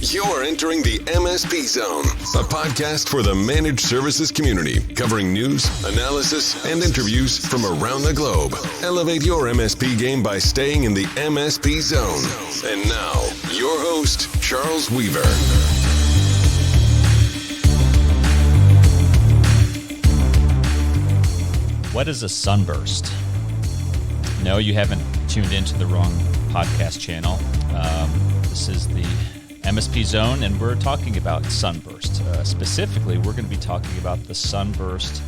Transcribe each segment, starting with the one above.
You're entering the MSP Zone, a podcast for the managed services community, covering news, analysis, and interviews from around the globe. Elevate your MSP game by staying in the MSP Zone. And now, your host, Charles Weaver. What is a sunburst? No, you haven't tuned into the wrong podcast channel. This is the MSP Zone, and we're talking about Sunburst. Specifically, we're going to be talking about the Sunburst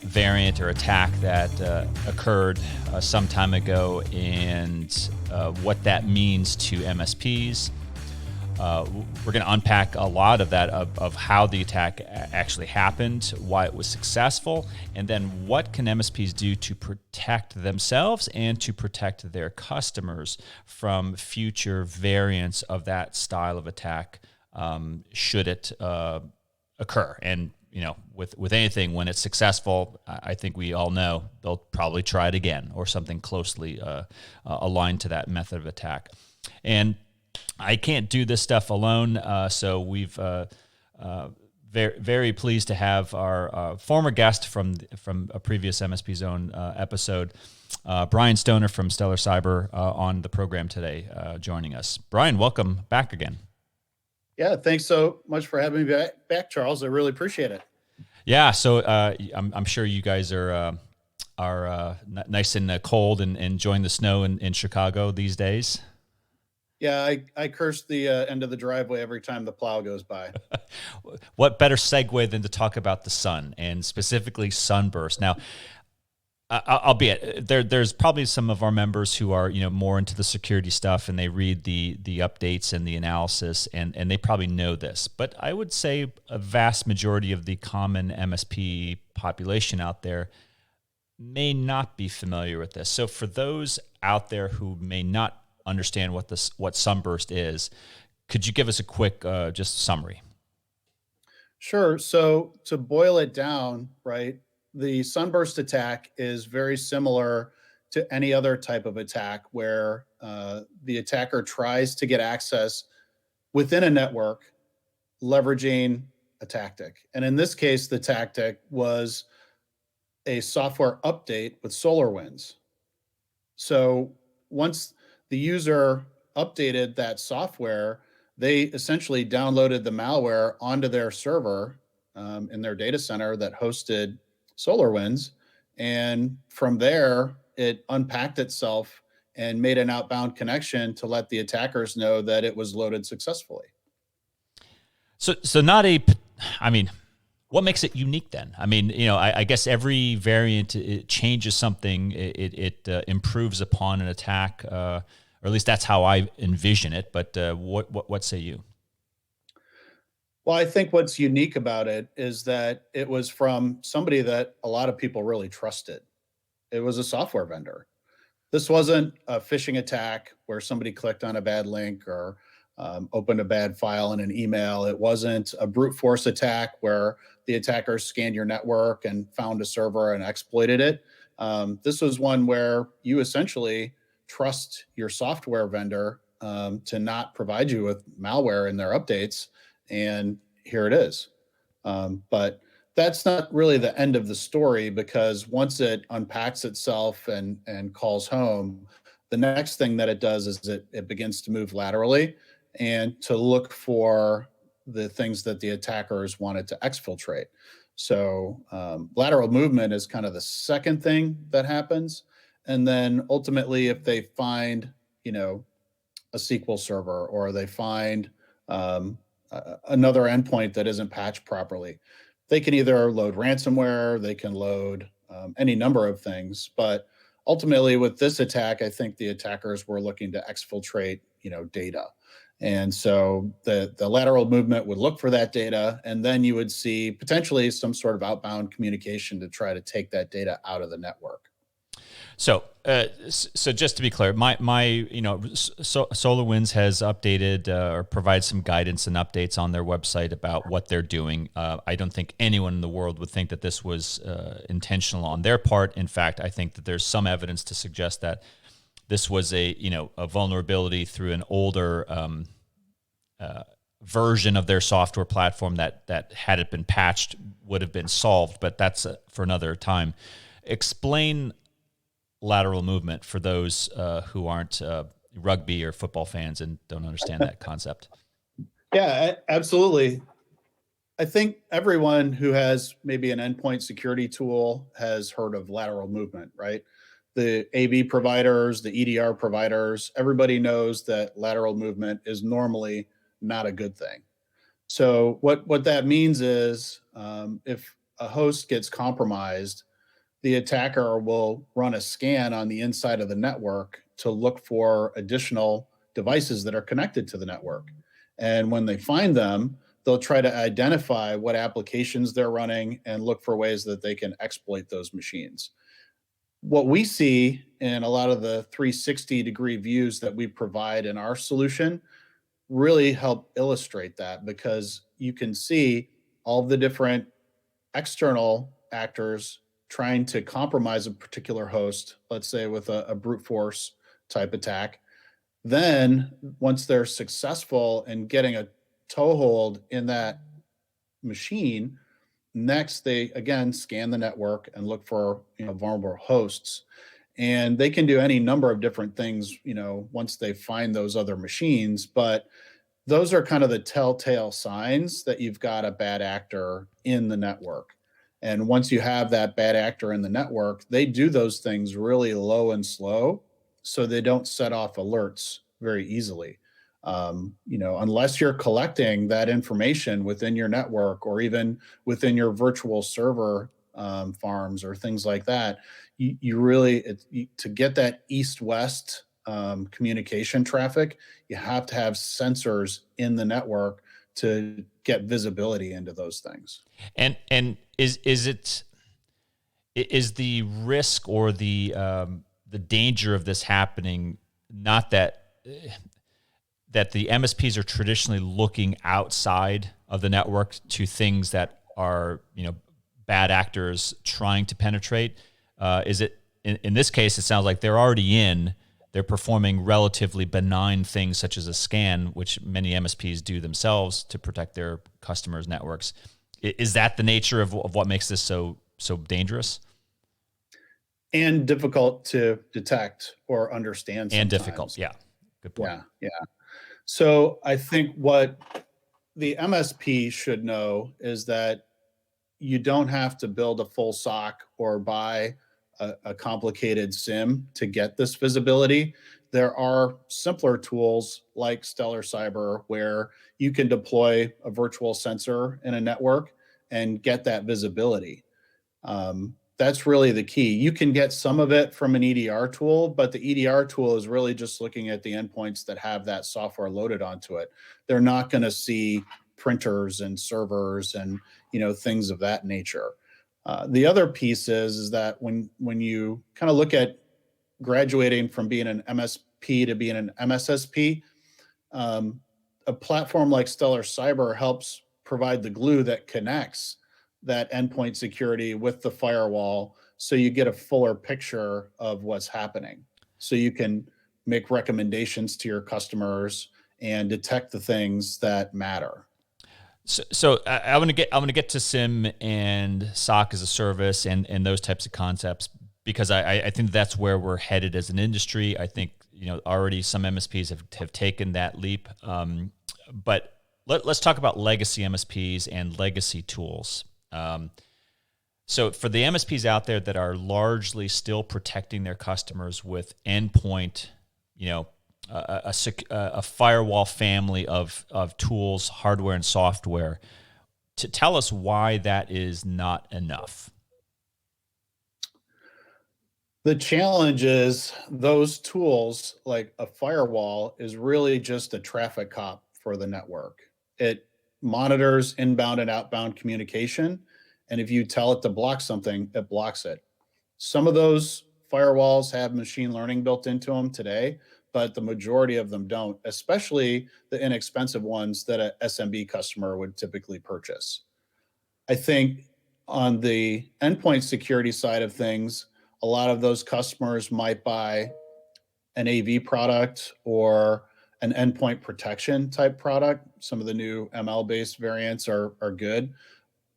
variant or attack that occurred some time ago, and what that means to MSPs. We're going to unpack a lot of that, of how the attack actually happened, why it was successful, and then what can MSPs do to protect themselves and to protect their customers from future variants of that style of attack, should it occur. And you know, with anything, when it's successful, I think we all know they'll probably try it again or something closely aligned to that method of attack. And I can't do this stuff alone, so we've very, very pleased to have our former guest from a previous MSP Zone episode, Brian Stoner from Stellar Cyber, on the program today, joining us. Brian, welcome back again. Yeah, thanks so much for having me back, Charles. I really appreciate it. Yeah, so I'm sure you guys are nice and cold and enjoying the snow in Chicago these days. Yeah, I curse the end of the driveway every time the plow goes by. What better segue than to talk about the sun, and specifically Sunburst? Now, albeit there's probably some of our members who are more into the security stuff, and they read the updates and the analysis, and they probably know this. But I would say a vast majority of the common MSP population out there may not be familiar with this. So for those out there who may not understand what Sunburst is, could you give us a quick just summary? Sure. So to boil it down, right, the Sunburst attack is very similar to any other type of attack where the attacker tries to get access within a network leveraging a tactic. And in this case, the tactic was a software update with SolarWinds. So once the user updated that software, they essentially downloaded the malware onto their server in their data center that hosted SolarWinds. And from there, it unpacked itself and made an outbound connection to let the attackers know that it was loaded successfully. So what makes it unique then? I guess every variant, it changes something. It improves upon an attack, or at least that's how I envision it. But what say you? Well, I think what's unique about it is that it was from somebody that a lot of people really trusted. It was a software vendor. This wasn't a phishing attack where somebody clicked on a bad link or opened a bad file in an email. It wasn't a brute force attack where the attackers scanned your network and found a server and exploited it. This was one where you essentially trust your software vendor to not provide you with malware in their updates, and here it is. But that's not really the end of the story, because once it unpacks itself and calls home, the next thing that it does is it begins to move laterally and to look for the things that the attackers wanted to exfiltrate. So lateral movement is kind of the second thing that happens. And then ultimately, if they find, a SQL server, or they find another endpoint that isn't patched properly, they can either load ransomware, they can load any number of things. But ultimately, with this attack, I think the attackers were looking to exfiltrate, data. And so the lateral movement would look for that data, and then you would see potentially some sort of outbound communication to try to take that data out of the network. So just to be clear, my SolarWinds has updated or provides some guidance and updates on their website about what they're doing. I don't think anyone in the world would think that this was intentional on their part. In fact, I think that there's some evidence to suggest that this was a vulnerability through an older version of their software platform that had it been patched would have been solved, but that's for another time. Explain lateral movement for those who aren't rugby or football fans and don't understand that concept. Yeah, absolutely. I think everyone who has maybe an endpoint security tool has heard of lateral movement, right? The AV providers, the EDR providers, everybody knows that lateral movement is normally not a good thing. So what that means is if a host gets compromised, the attacker will run a scan on the inside of the network to look for additional devices that are connected to the network. And when they find them, they'll try to identify what applications they're running and look for ways that they can exploit those machines. What we see in a lot of the 360-degree views that we provide in our solution really help illustrate that, because you can see all the different external actors trying to compromise a particular host, let's say with a brute force type attack. Then once they're successful in getting a toehold in that machine, next they again scan the network and look for vulnerable hosts. And they can do any number of different things, once they find those other machines. But those are kind of the telltale signs that you've got a bad actor in the network. And once you have that bad actor in the network, they do those things really low and slow, so they don't set off alerts very easily. Unless you're collecting that information within your network or even within your virtual server farms or things like that, you really, to get that east-west communication traffic, you have to have sensors in the network to get visibility into those things. And is the risk or the danger of this happening not that the MSPs are traditionally looking outside of the network to things that are bad actors trying to penetrate? Is it in this case? It sounds like they're already in. They're performing relatively benign things such as a scan, which many MSPs do themselves to protect their customers' networks. Is that the nature of what makes this so dangerous? And difficult to detect or understand sometimes. And difficult, yeah. Good point. Yeah. So I think what the MSP should know is that you don't have to build a full SOC or buy a complicated SIM to get this visibility. There are simpler tools like Stellar Cyber where you can deploy a virtual sensor in a network and get that visibility. That's really the key. You can get some of it from an EDR tool, but the EDR tool is really just looking at the endpoints that have that software loaded onto it. They're not going to see printers and servers and things of that nature. The other piece is that when you kind of look at graduating from being an MSP to being an MSSP, a platform like Stellar Cyber helps provide the glue that connects that endpoint security with the firewall, so you get a fuller picture of what's happening. So you can make recommendations to your customers and detect the things that matter. So I want to get to SIM and SOC as a service and those types of concepts, because I think that's where we're headed as an industry. I think already some MSPs have taken that leap. But let's talk about legacy MSPs and legacy tools. So for the MSPs out there that are largely still protecting their customers with endpoint, a firewall family of tools, hardware and software, to tell us why that is not enough. The challenge is those tools, like a firewall, is really just a traffic cop for the network. It monitors inbound and outbound communication, and if you tell it to block something, it blocks it. Some of those firewalls have machine learning built into them today, but the majority of them don't, especially the inexpensive ones that an SMB customer would typically purchase. I think on the endpoint security side of things, a lot of those customers might buy an AV product or an endpoint protection type product. Some of the new ML-based variants are good.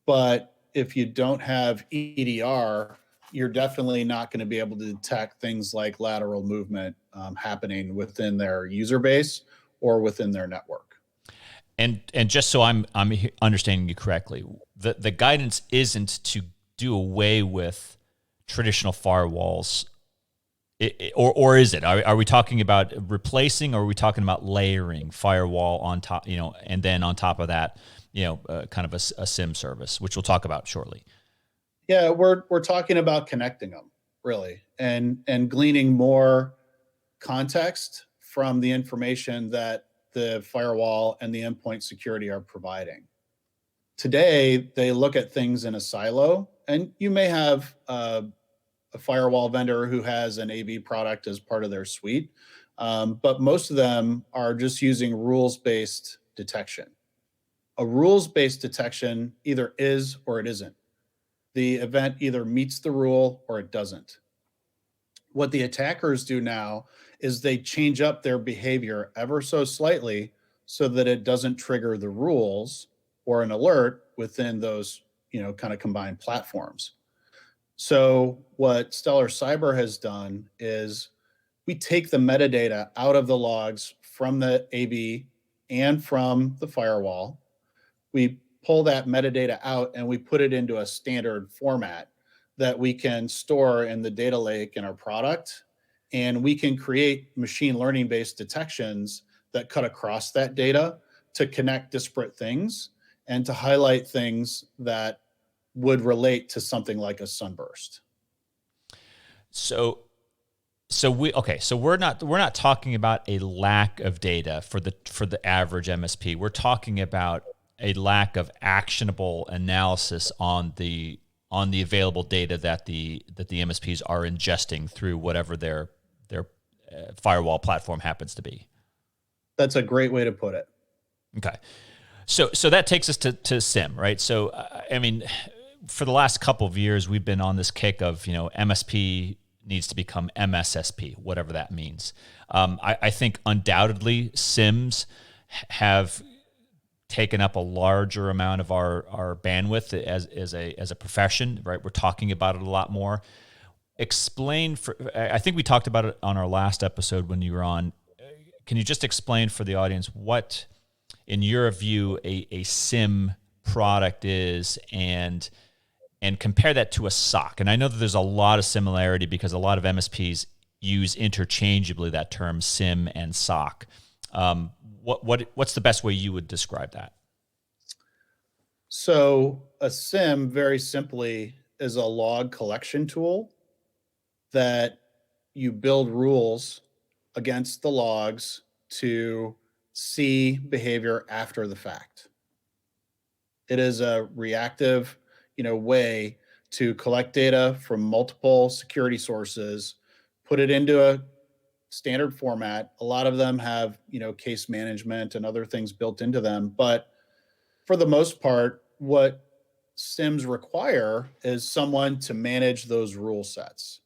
But if you don't have EDR, you're definitely not going to be able to detect things like lateral movement happening within their user base or within their network. And just so I'm understanding you correctly, the guidance isn't to do away with traditional firewalls, or is it? Are we talking about replacing, or are we talking about layering firewall on top? And then on top of that, kind of a SIM service, which we'll talk about shortly. Yeah, we're talking about connecting them really, and gleaning more context from the information that the firewall and the endpoint security are providing. Today, they look at things in a silo, and you may have a firewall vendor who has an AV product as part of their suite, but most of them are just using rules-based detection. A rules-based detection either is or it isn't. The event either meets the rule or it doesn't. What the attackers do now is they change up their behavior ever so slightly so that it doesn't trigger the rules or an alert within those, kind of combined platforms. So what Stellar Cyber has done is we take the metadata out of the logs from the AV and from the firewall. We pull that metadata out and we put it into a standard format that we can store in the data lake in our product. And we can create machine learning based detections that cut across that data to connect disparate things and to highlight things that would relate to something like a Sunburst. So we're not talking about a lack of data for the average MSP. We're talking about a lack of actionable analysis on the available data that the MSPs are ingesting through whatever their firewall platform happens to be. That's a great way to put it. Okay. So that takes us to SIM, right? So, for the last couple of years, we've been on this kick of, MSP needs to become MSSP, whatever that means. I think undoubtedly SIMs have taken up a larger amount of our bandwidth as a profession, right? We're talking about it a lot more. I think we talked about it on our last episode when you were on. Can you just explain for the audience what, in your view, a SIM product is, and compare that to a SOC? And I know that there's a lot of similarity because a lot of MSPs use interchangeably that term SIM and SOC. What's the best way you would describe that? So a SIM, very simply, is a log collection tool that you build rules against the logs to see behavior after the fact. It is a reactive, way to collect data from multiple security sources, put it into a standard format. A lot of them have, case management and other things built into them. But for the most part, what SIMs require is someone to manage those rule sets.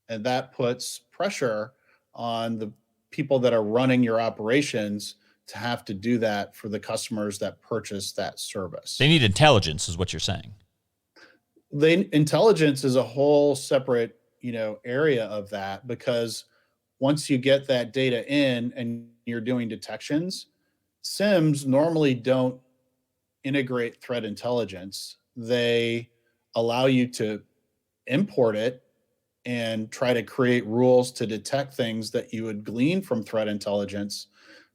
And that puts pressure on the people that are running your operations to have to do that for the customers that purchase that service. They need intelligence, is what you're saying. Intelligence is a whole separate, area of that, because once you get that data in and you're doing detections, SIMs normally don't integrate threat intelligence. They allow you to import it and try to create rules to detect things that you would glean from threat intelligence,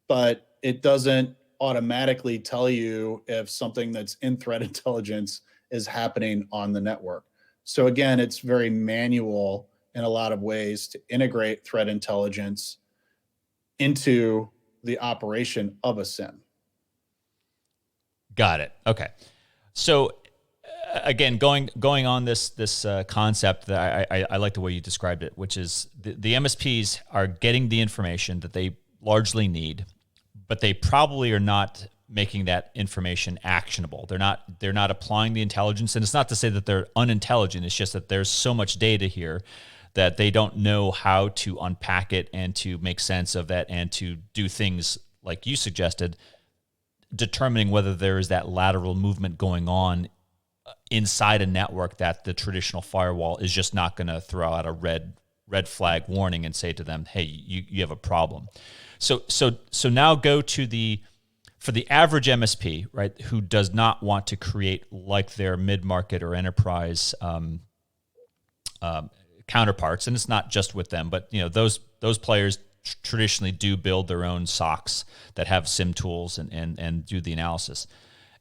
but it doesn't automatically tell you if something that's in threat intelligence is happening on the network. So again, it's very manual in a lot of ways to integrate threat intelligence into the operation of a SIM. Got it. Okay. So again, going on this concept that I like the way you described it, which is the MSPs are getting the information that they largely need, but they probably are not making that information actionable. They're not applying the intelligence, and it's not to say that they're unintelligent. It's just that there's so much data here that they don't know how to unpack it and to make sense of that and to do things like you suggested, determining whether there is that lateral movement going on inside a network that the traditional firewall is just not going to throw out a red flag warning and say to them, hey, you have a problem. So now go to for the average MSP, right, who does not want to create like their mid-market or enterprise counterparts, and it's not just with them, but those players traditionally do build their own SOCs that have SIM tools and do the analysis.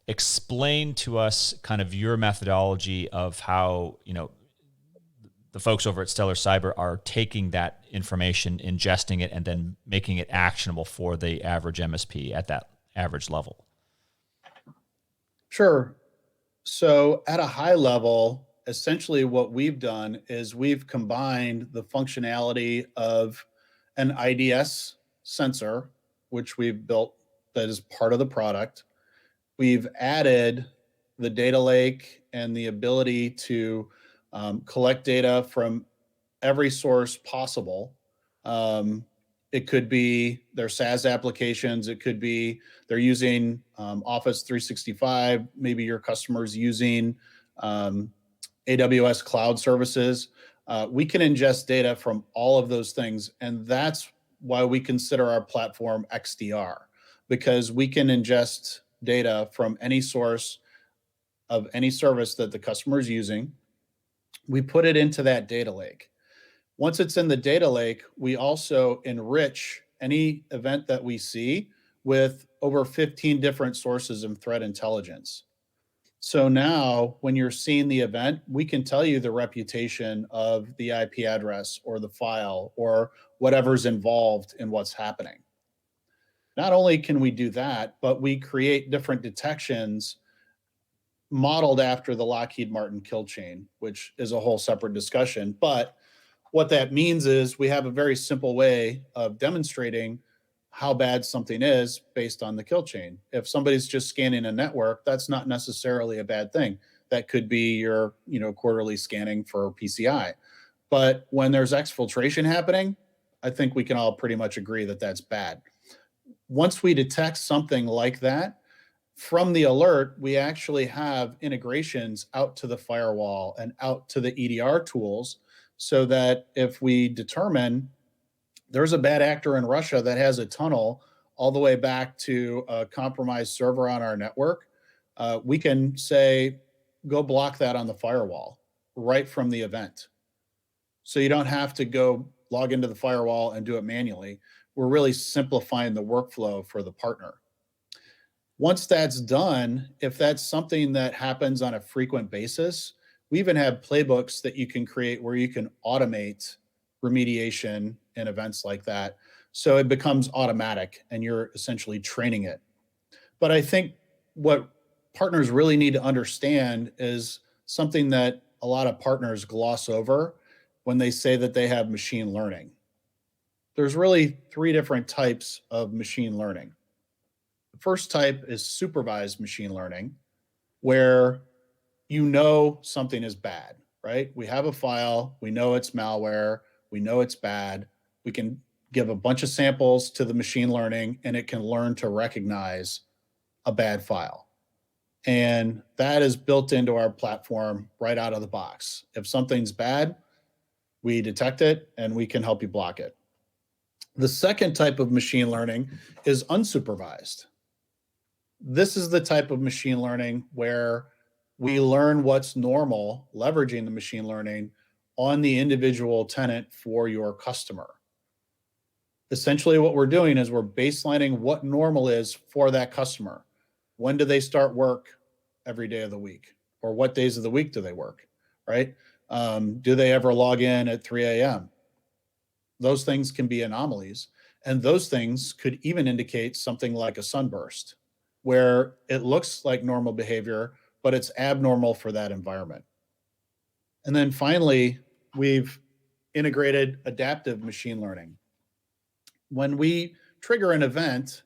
Explain to us kind of your methodology of how the folks over at Stellar Cyber are taking that information, ingesting it, and then making it actionable for the average MSP at that average level. Sure. So at a high level, essentially what we've done is we've combined the functionality of an IDS sensor, which we've built that is part of the product. We've added the data lake and the ability to collect data from every source possible. It could be their SaaS applications. It could be they're using Office 365. Maybe your customer's using AWS cloud services. We can ingest data from all of those things. And that's why we consider our platform XDR, because we can ingest data from any source of any service that the customer is using. We put it into that data lake. Once it's in the data lake, we also enrich any event that we see with over 15 different sources of threat intelligence. So now when you're seeing the event, we can tell you the reputation of the IP address or the file or whatever's involved in what's happening. Not only can we do that, but we create different detections modeled after the Lockheed Martin kill chain, which is a whole separate discussion. But what that means is we have a very simple way of demonstrating how bad something is based on the kill chain. If somebody's just scanning a network, that's not necessarily a bad thing. That could be your, quarterly scanning for PCI. But when there's exfiltration happening, I think we can all pretty much agree that that's bad. Once we detect something like that, from the alert, we actually have integrations out to the firewall and out to the EDR tools, so that if we determine there's a bad actor in Russia that has a tunnel all the way back to a compromised server on our network, we can say, go block that on the firewall right from the event. So you don't have to go log into the firewall and do it manually. We're really simplifying the workflow for the partner. Once that's done, if that's something that happens on a frequent basis, we even have playbooks that you can create where you can automate remediation in events like that. So it becomes automatic and you're essentially training it. But I think what partners really need to understand is something that a lot of partners gloss over when they say that they have machine learning. There's really three different types of machine learning. The first type is supervised machine learning, where something is bad, right? We have a file, we know it's malware, we know it's bad. We can give a bunch of samples to the machine learning and it can learn to recognize a bad file. And that is built into our platform right out of the box. If something's bad, we detect it and we can help you block it. The second type of machine learning is unsupervised. This is the type of machine learning where we learn what's normal, leveraging the machine learning on the individual tenant for your customer. Essentially, what we're doing is we're baselining what normal is for that customer. When do they start work every day of the week? Or what days of the week do they work, right? Do they ever log in at 3 a.m.? Those things can be anomalies. And those things could even indicate something like a sunburst, where it looks like normal behavior, but it's abnormal for that environment. And then finally, we've integrated adaptive machine learning. When we trigger an event,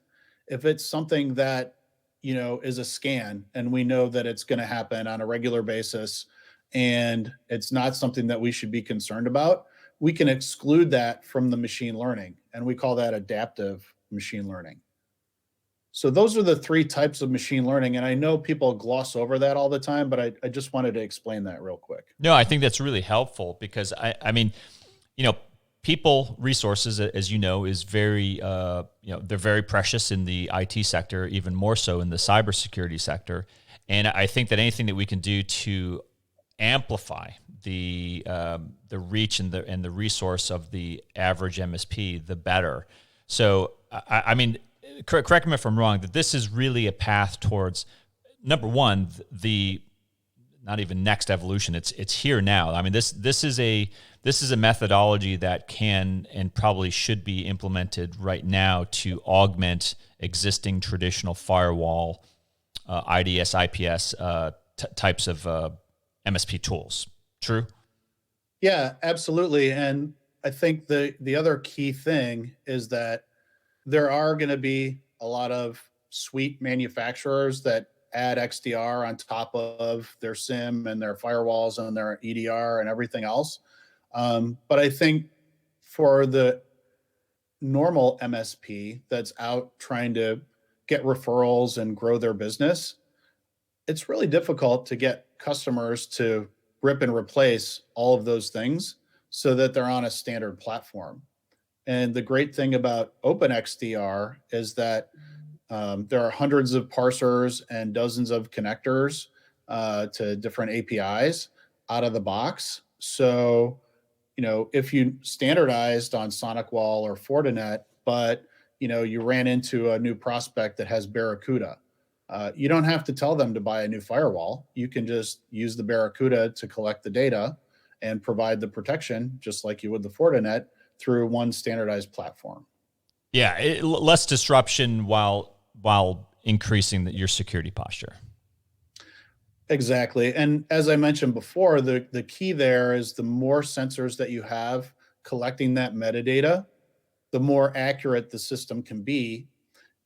if it's something that, is a scan and we know that it's going to happen on a regular basis and it's not something that we should be concerned about, we can exclude that from the machine learning, and we call that adaptive machine learning. So those are the three types of machine learning, and I know people gloss over that all the time, but I just wanted to explain that real quick. No, I think that's really helpful because I mean, people resources, as you know, is very, they're very precious in the IT sector, even more so in the cybersecurity sector. And I think that anything that we can do to amplify the reach and the resource of the average MSP, the better. So, I mean, correct me if I'm wrong, that this is really a path towards, number one, the not even next evolution. It's here now. I mean, this is a methodology that can and probably should be implemented right now to augment existing traditional firewall, IDS, IPS types of MSP tools. True? Yeah, absolutely. And I think the other key thing is that there are going to be a lot of suite manufacturers that add XDR on top of their SIM and their firewalls and their EDR and everything else. But I think for the normal MSP that's out trying to get referrals and grow their business, it's really difficult to get customers to rip and replace all of those things so that they're on a standard platform. And the great thing about OpenXDR is that there are hundreds of parsers and dozens of connectors to different APIs out of the box. So, if you standardized on SonicWall or Fortinet, but, you ran into a new prospect that has Barracuda, you don't have to tell them to buy a new firewall. You can just use the Barracuda to collect the data and provide the protection, just like you would the Fortinet, through one standardized platform. Yeah, less disruption while increasing your security posture. Exactly. And as I mentioned before, the key there is the more sensors that you have collecting that metadata, the more accurate the system can be,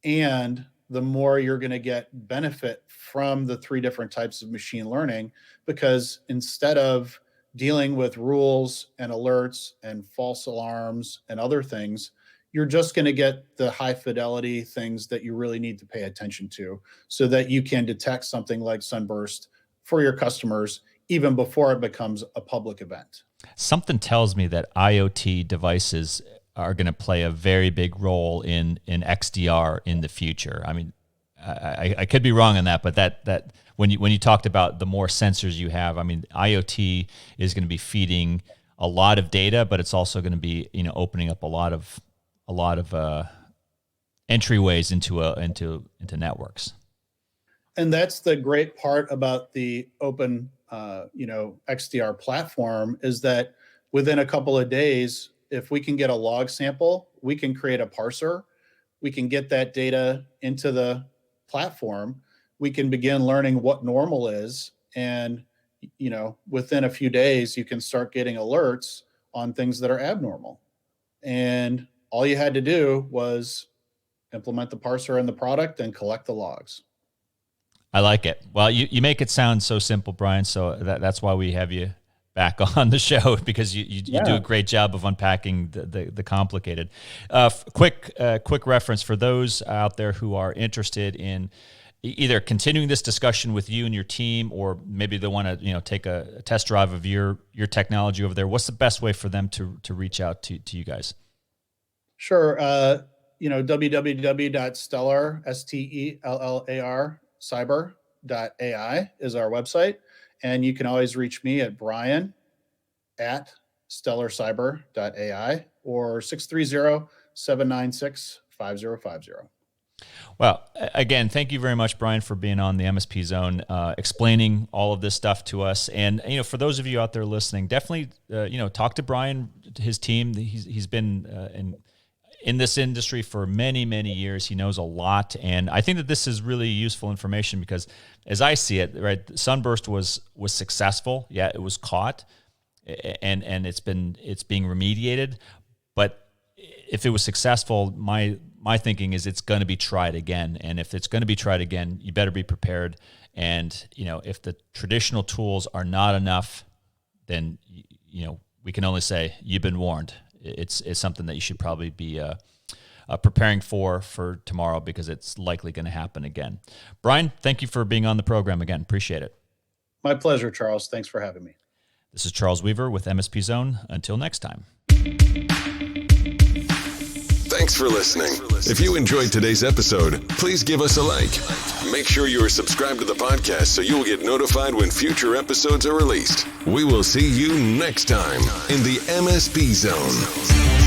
and the more you're going to get benefit from the three different types of machine learning, because instead of dealing with rules and alerts and false alarms and other things, you're just going to get the high fidelity things that you really need to pay attention to so that you can detect something like Sunburst for your customers even before it becomes a public event. Something tells me that IoT devices are going to play a very big role in XDR in the future. I mean, I could be wrong on that, but that when you talked about the more sensors you have, I mean, IoT is going to be feeding a lot of data, but it's also going to be opening up a lot of entryways into networks. And that's the great part about the open XDR platform, is that within a couple of days, if we can get a log sample, we can create a parser, we can get that data into the platform, we can begin learning what normal is, and within a few days you can start getting alerts on things that are abnormal. And all you had to do was implement the parser in the product and collect the logs. I like it. Well, you make it sound so simple, Brian, so that's why we have you back on the show, because you do a great job of unpacking the complicated. Quick reference for those out there who are interested in either continuing this discussion with you and your team, or maybe they want to take a test drive of your technology over there. What's the best way for them to reach out to you guys? Sure. www.stellar, STELLAR, cyber.ai is our website. And you can always reach me at brian@stellarcyber.ai or 630-796-5050. Well, again, thank you very much, Brian, for being on the MSP Zone, explaining all of this stuff to us. And for those of you out there listening, definitely talk to Brian, his team. He's been in this industry for many, many years. He knows a lot, and I think that this is really useful information because, as I see it, right, Sunburst was successful. Yeah, it was caught, and it's being remediated. But if it was successful, my thinking is it's going to be tried again. And if it's going to be tried again, you better be prepared. And if the traditional tools are not enough, then we can only say you've been warned. It's something that you should probably be preparing for tomorrow, because it's likely going to happen again. Brian, thank you for being on the program again. Appreciate it. My pleasure, Charles. Thanks for having me. This is Charles Weaver with MSP Zone. Until next time. Thanks for listening. If you enjoyed today's episode, please give us a like. Make sure you are subscribed to the podcast so you'll get notified when future episodes are released. We will see you next time in the MSP Zone.